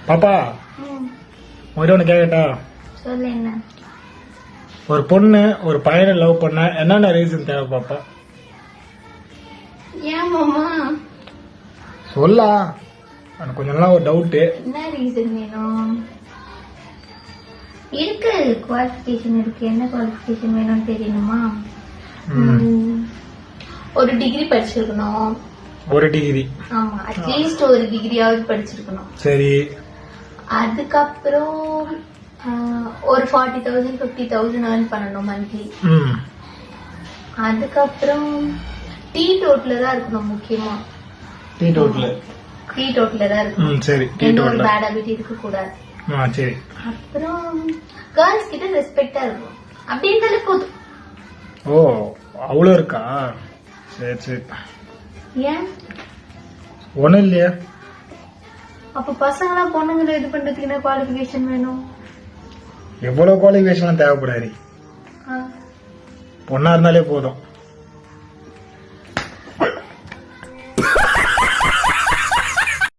பாப்பா உங்ககிட்ட ஒன்று கேட்கட்டா? சொல்லு. என்ன? ஒரு பொண்ணு ஒரு பையனை லவ் பண்ண என்னென்ன ரீசன் தேவை பாப்பா? ஏன் மாமா? சொல்லா, எனக்கு கொஞ்சம் நாளா ஒரு டவுட்டு. என்ன ரீசன் வேணும்? இருக்கு, குவாலிஃபிகேஷன் இருக்கு. என்ன குவாலிஃபிகேஷன் வேணும்னு தெரியணுமா? ஒரு டிகிரி படிச்சிருக்கணும். ஒரு டிகிரி? ஆமா, அட்லீஸ்ட் ஒரு டிகிரியாவது படிச்சிருக்கணும். சரி. அதுக்கப்புறம் ஒரு 40,000 50,000 earn பண்ணணும் மந்த்லி. அதுக்கப்புறம் டீ டோட்ல தான் இருக்கணும் முக்கியமா. டீ டோட்ல தான் இருக்கணும். சரி. எந்த ஒரு பேட் ஹாபிட் இருக்க கூடாது. சரி. அப்புறம் கேர்ள்ஸ் கிட்ட ரெஸ்பெக்டா இருக்கும். அப்படி இருந்தாலே போதும். ஓ, அவ்வளவு இருக்கா? சரி சரி. ஏன் ஒண்ணும் இல்லையா? அப்ப பசங்களாம் பொண்ணுங்களை இது பண்றதுக்கு என்ன குவாலிஃபிகேஷன் வேணும்? எவ்வளவு குவாலிஃபிகேஷன் தேவைப்படாது, பொண்ணா இருந்தாலே போதும்.